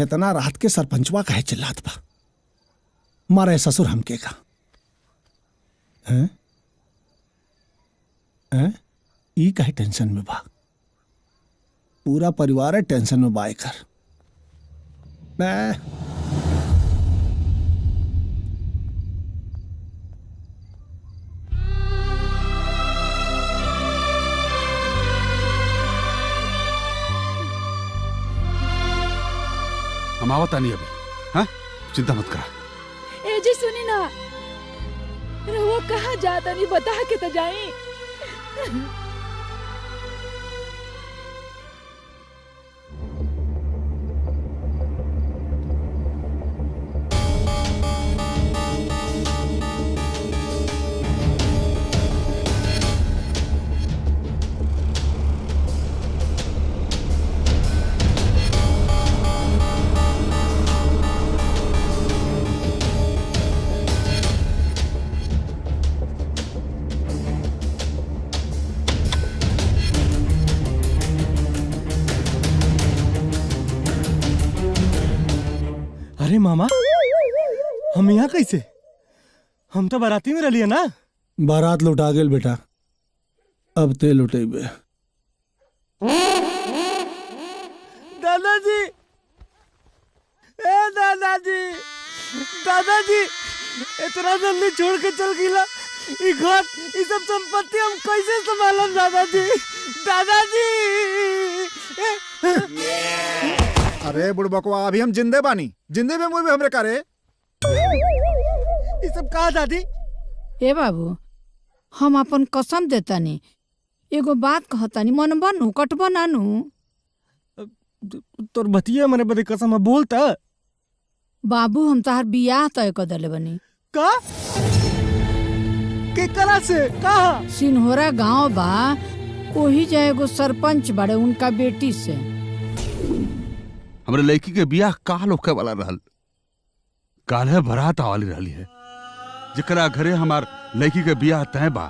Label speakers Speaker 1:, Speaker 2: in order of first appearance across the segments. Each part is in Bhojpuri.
Speaker 1: इतना रात के सरपंचवा काहे चिल्लात बा? मारे ससुर हमके का हैं? हैं? ई काहे टेंशन में बा? पूरा परिवार है टेंशन में बाए कर। मैं
Speaker 2: हम आवता नहीं अभी। हाँ, चिंता मत करा।
Speaker 3: ए जी सुनी ना, रहुआ कहाँ जाता नहीं बता के तो जाई।
Speaker 4: अरे मामा, हम यहाँ कैसे? हम तो बाराती में रहिए ना।
Speaker 1: बारात लुटा गेल बेटा, अब ते लुटेबे।
Speaker 4: दादाजी, ए दादाजी, दादाजी, इतना जल्दी छोड़ के चल गिला। ई घर, ई सब संपत्ति हम कैसे संभालम दादाजी? दादाजी।
Speaker 5: अरे बुड़बकवा, अभी हम जिंदे बानी, जिंदे में मुंह में हमरे करे।
Speaker 4: ये सब कहा दादी?
Speaker 3: ए बाबू, हम अपन कसम देतानी, एगो बात कहतानी, मन बनू कटबो नानू।
Speaker 4: तोर बतिया मने बदे कसम बोलता।
Speaker 3: बाबू, हम तहार बियाह तय कर देले बनी।
Speaker 4: का? के करा से? कहा?
Speaker 3: सिन्होरा गांव बा, वही जाए एगो सरपंच बड़े, उनका बेटी से।
Speaker 2: हमरे लड़की के बियाह काल होखे वाला रहल, काल्हे बारात आवाली रहली है। जकरा घरे हमार लड़की के बियाह तय बा,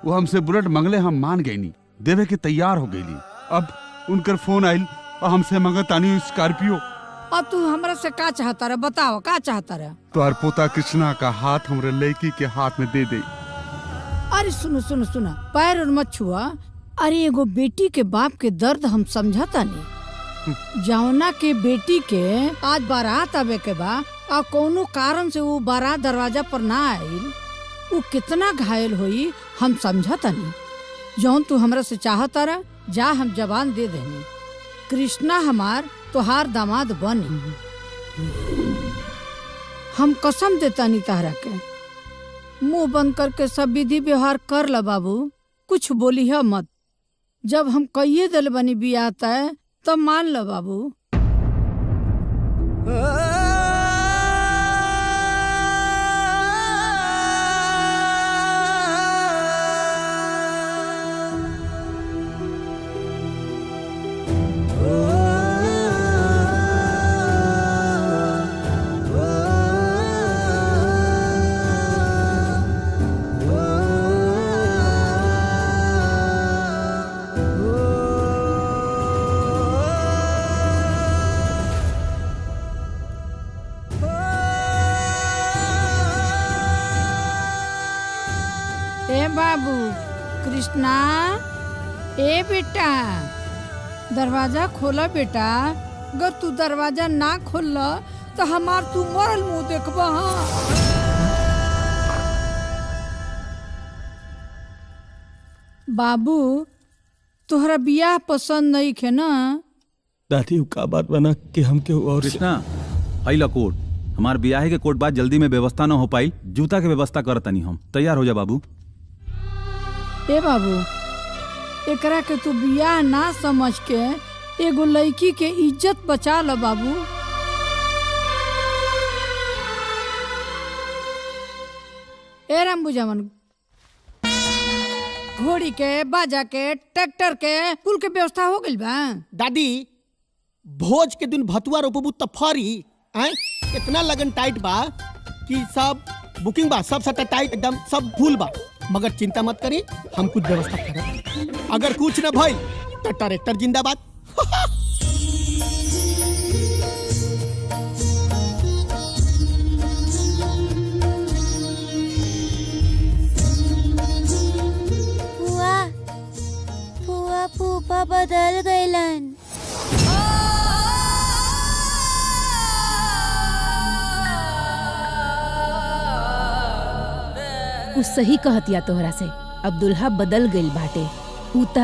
Speaker 2: वो हमसे बुलेट मंगले, हम मान गईनी, देवे के तैयार हो गईली। अब उनकर फोन आइल और हमसे मंगतानी स्कॉर्पियो।
Speaker 3: अब तू हमरा से का चाहता रहा? बताओ का चाहता रहा?
Speaker 2: तोहर पोता कृष्णा का हाथ हमरे लड़की के हाथ में दे दे।
Speaker 3: अरे सुनो सुनो सुनो, पैर और मत छुआ। अरे एगो बेटी के बाप के दर्द हम समझता नहीं। जौना के बेटी के आज बारात आवे के बा और कोनो कारण से वो बारात दरवाजा पर ना आइल, वो कितना घायल होई हम समझता नहीं। जौन तू हमरा से चाहता रहा, जा हम जवान दे देनी। कृष्णा हमार तोहार दामाद बनी। हम कसम देता नहीं तहरा के। मुंह बंद करके सब विधि व्यवहार कर ला बाबू, कुछ बोली है मत। जब हम कहिए दिल बनी बियाह तय, तब मान लो बाबू। बाबू, कृष्णा, ए बेटा, दरवाजा खोला बेटा। अगर तू दरवाजा ना खोल तो हमार तू मरल मुंह देखबा। बाबू, तोहरा बियाह पसंद नहीं खे ना?
Speaker 4: दादी, का बात बना कि हम के और
Speaker 6: कृष्णा, आइला कोट। हमार बियाह के कोट बाद जल्दी में व्यवस्था न हो पाई, जूता के व्यवस्था करतनी हम। तैयार हो जा बाबू।
Speaker 3: ए बाबू, एकरा के तू बियाह ना समझ के एगो लड़की के इज्जत बचा लो बाबू। ए रामबुजामन, घोड़ी के, बाजा के, ट्रैक्टर के, कुल के व्यवस्था हो गई बा?
Speaker 7: दादी, भोज के दिन भतुआ रोपबू त फरी आए, इतना लगन टाइट बा कि सब बुकिंग बा, सब सटा टाइट एकदम, सब फुल बा। मगर चिंता मत करी, हम कुछ व्यवस्था करब। अगर कुछ न भइल तो ट्रैक्टर जिंदाबाद।
Speaker 8: बदल गईलन।
Speaker 9: उ सही कहतिया तोहरा से। अब दुल्हा बदल गइल बाटे। उ त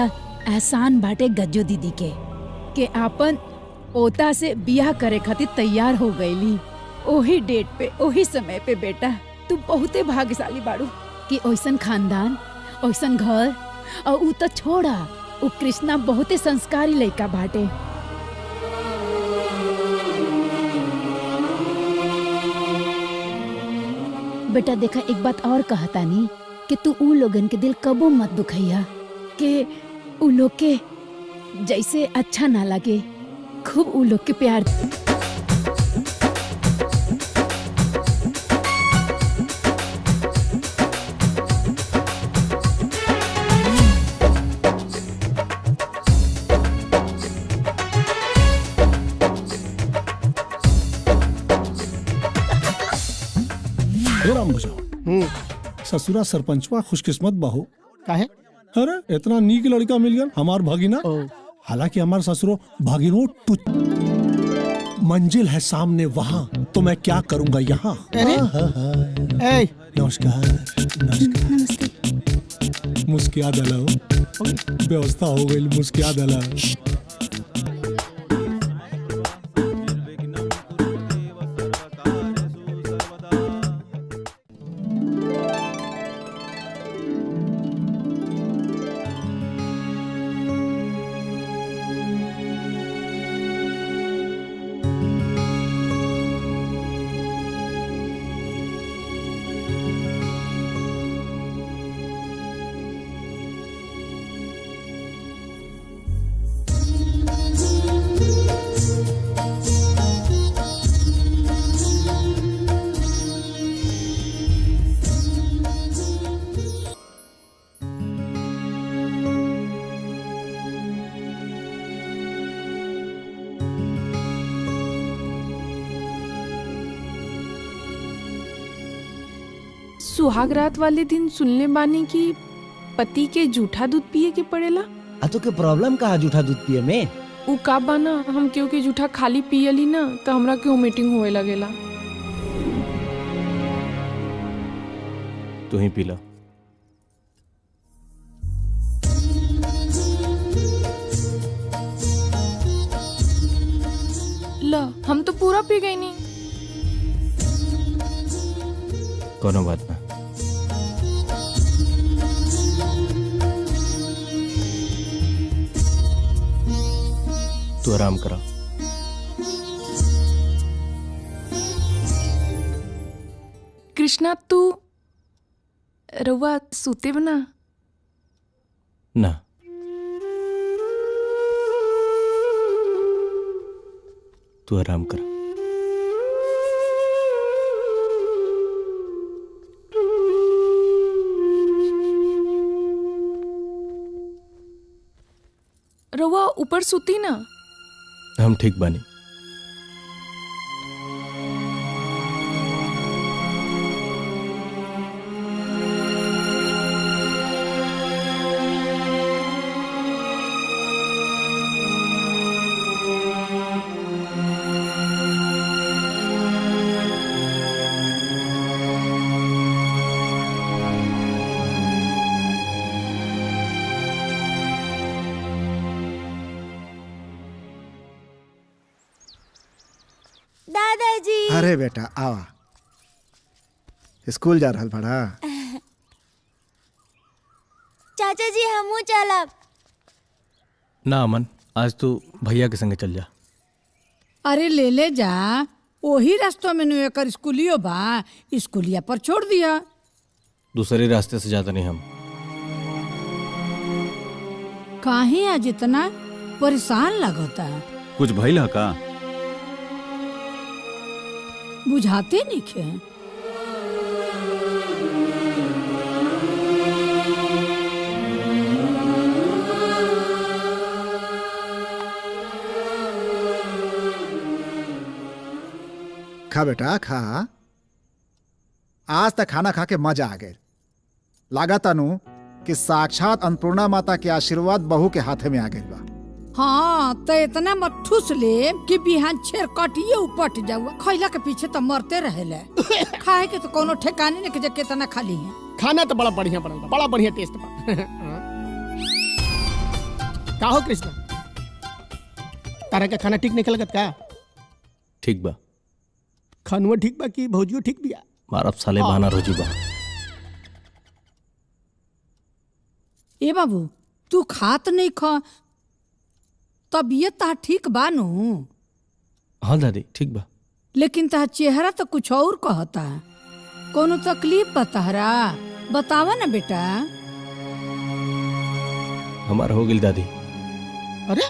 Speaker 9: एहसान बाटे गज्जो दीदी के आपन पोता से बियाह करे खातिर तैयार हो गईली। ओही डेट पे ओही समय पे बेटा, तू बहुते भाग्यशाली बाड़ू कि ओइसन खानदान, ओइसन घर। और उ त छोड़ा, उ कृष्णा बहुते संस्कारी लइका बाटे। बेटा देखा, एक बात और कहतानी कि तू उ लोगन के दिल कबो मत दुखैया, कि उ लोग के जैसे अच्छा ना लगे। खूब उ लोग के प्यार।
Speaker 1: राम बुझाओ, ससुरा सरपंचवा खुशकिस्मत बहू।
Speaker 7: काहे?
Speaker 1: अरे इतना नीक लड़का मिल गया हमार भागिना। हालांकि हमार ससुरो भागिनो तुझ मंजिल है सामने वहाँ, तो मैं क्या करूँगा यहाँ।
Speaker 7: ए,
Speaker 1: नमस्कार। मुस्किया दलाओ, व्यवस्था हो गई। मुस्किया दलाओ।
Speaker 10: सुहाग रात वाले दिन सुनले बानी कि पति के जूठा दूध पिए के पड़ेला।
Speaker 4: तो के प्रॉब्लम कहा जूठा दूध पिए में?
Speaker 10: उ का बाना, हम केहू के जूठा खाली पियली ना तो हमरा के वोमिटिंग होए लगेला।
Speaker 6: तू ही पी ला।
Speaker 10: ला, हम तो पूरा पी गई नहीं।
Speaker 6: कोनो बात ना। तू आराम करा।
Speaker 10: कृष्णा, तू रउआ सूते बना
Speaker 6: ना। तू आराम करा।
Speaker 10: रउआ ऊपर सूती ना।
Speaker 6: हम ठीक बानी।
Speaker 8: दादाजी।
Speaker 5: अरे बेटा आवा, स्कूल जा रहल बड़ा।
Speaker 8: चाचा जी हमू चलब।
Speaker 6: ना अमन, आज तू भैया के संगे चल जा।
Speaker 3: अरे ले ले जा, वही रास्तों में एकर स्कूलियो बा, स्कूलिया पर छोड़ दिया।
Speaker 6: दूसरे रास्ते से जाता नहीं हम।
Speaker 3: काहे आज इतना परेशान लगता?
Speaker 6: कुछ भइल है का?
Speaker 3: बुझाते नहीं खे।
Speaker 5: खा बेटा खा। आज तक खाना खा के मजा आ गए। लागा तनु कि साक्षात अन्नपूर्णा माता के आशीर्वाद बहू के हाथे में आ गई बा।
Speaker 3: हाँ तो इतना मत ठूस ले कि बिहान छेर कटिए उपट जाऊ। खैला के पीछे तो मरते रहेले। खाए के तो कोनो ठिकाने नहीं कि कितना खाली है।
Speaker 7: खाना तो बड़ा बढ़िया बनल बा, बड़ा बढ़िया टेस्ट बा। का हो कृष्णा, तारा का खाना ठीक नहीं लगत का?
Speaker 11: ठीक बा।
Speaker 7: खानुआ ठीक बा कि भौजियो ठीक बिया?
Speaker 11: मारब साले बहाना रोजी बा।
Speaker 3: ए बाबू तू खात नहीं खा, तबीयत ता ठीक बा नु?
Speaker 11: हाँ दादी ठीक बा।
Speaker 3: लेकिन ता चेहरा तो कुछ और कहता। कोनो तकलीफ बताहरा बतावा ना बेटा।
Speaker 11: हमारा हो गिल दादी।
Speaker 7: अरे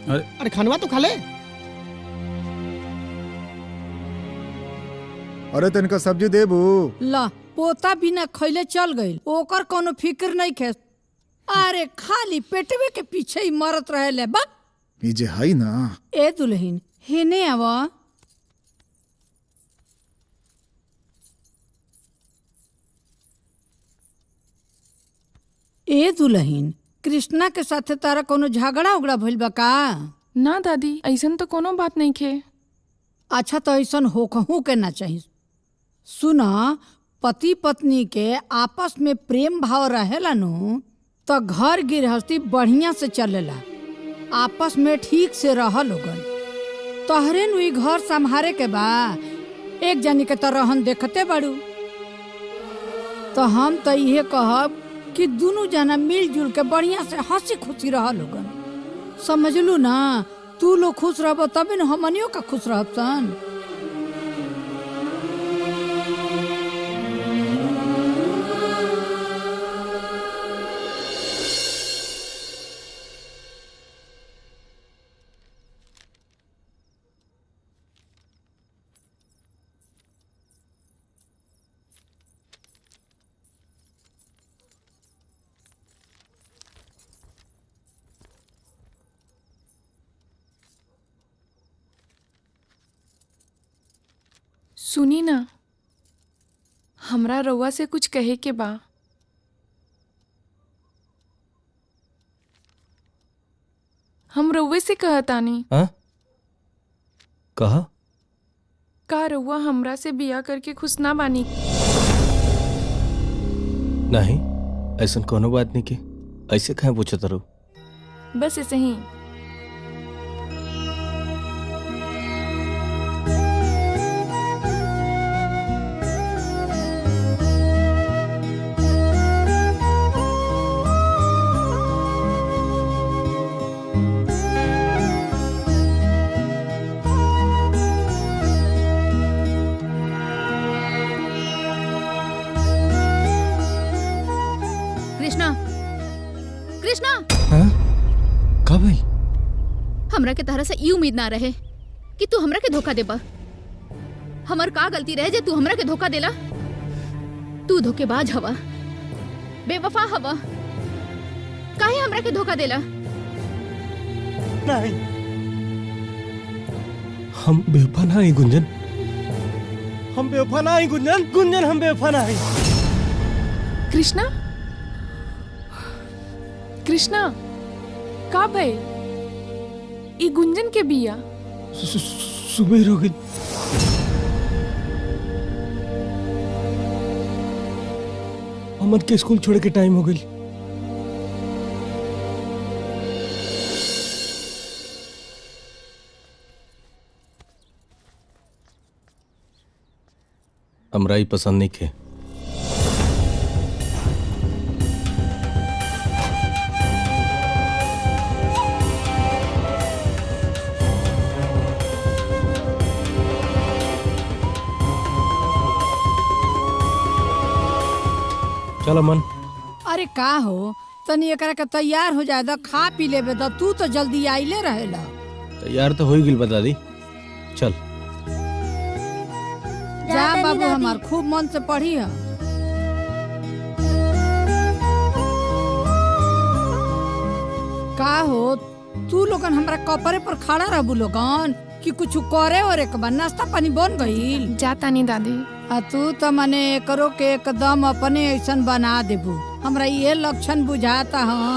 Speaker 6: अरे
Speaker 7: अरे खानुआ तो खा ले।
Speaker 5: अरे तनिका सब्जी देबू।
Speaker 3: ला पोता बिना खैले चल गई, ओकर कोनो फिक्र नहीं खे। अरे खाली पेटवे के पीछे ही मरत रहेले बा।
Speaker 5: ई जे हई ना।
Speaker 3: ए दुल्हन हेने आवा। ए दुल्हन कृष्णा के साथे तारा कोनो झगड़ा उगड़ा भइल बा का?
Speaker 10: ना दादी ऐसन तो कोनो बात नहीं खे।
Speaker 3: अच्छा तो ऐसन होखहू के ना चाहिए। सुना पति पत्नी के आपस में प्रेम भाव रहेला नु तो घर गृहस्थी बढ़िया से चलेला। आपस में ठीक से रह लोगन। तहरे नु ई घर संभारे के बा। एक जनी के तो रहन देखते बाड़ू। तो हम तो ये कहब कि दोनों जना मिलजुल के बढ़िया से हंसी खुशी रह लोगन। समझलू ना? तू लोग खुश रहब तबे न हमनियों का खुश रहब सन।
Speaker 10: सुनी ना, हमरा रउआ से कुछ कहे के बा। हम रउए से कहतानी।
Speaker 11: हाँ कहा?
Speaker 10: का रउआ हमरा से बिया करके खुश ना बानी?
Speaker 11: नहीं ऐसा कोनो बात नहीं के। ऐसे कहे पूछत रहो?
Speaker 10: बस ऐसे ही।
Speaker 12: कृष्णा
Speaker 11: हाँ? का भाई?
Speaker 12: हमरा के तारा से ई उम्मीद ना रहे कि तू हमरा के धोखा देबा। हमर का गलती रहे जे तू हमरा के धोखा देला? तू धोखेबाज हवा, बेवफा हवा। काहे हमरा के धोखा देला?
Speaker 4: नहीं
Speaker 11: हम बेवफा नहीं गुंजन।
Speaker 4: हम बेवफा नहीं गुंजन। गुंजन हम बेवफा नहीं।
Speaker 10: कृष्णा कृष्णा का भाई? ई गुंजन के बिया
Speaker 11: सुबह हो गई। अमन के स्कूल छोड़ के टाइम हो गई। हमरा ही पसंद नहीं खे। चलो मन।
Speaker 3: अरे का हो तनी एकरा के तैयार हो जाए, खा पी लेबे तो तू तो जल्दी आइले रहेला।
Speaker 11: तैयार तो हो ही गिल बता दी। चल
Speaker 3: जा बाबू हमार खूब मन से पढ़ी है। का हो तू लोगन हमरा कपड़े पर खड़ा रहबू लोगन कि कुछ करे और एक बार नाश्ता पानी बन गईल?
Speaker 10: जाता नहीं दादी।
Speaker 3: तू तो मने एकरो के एकदम अपने ऐसन बना देबू। हमरा ये लक्षण बुझाता है।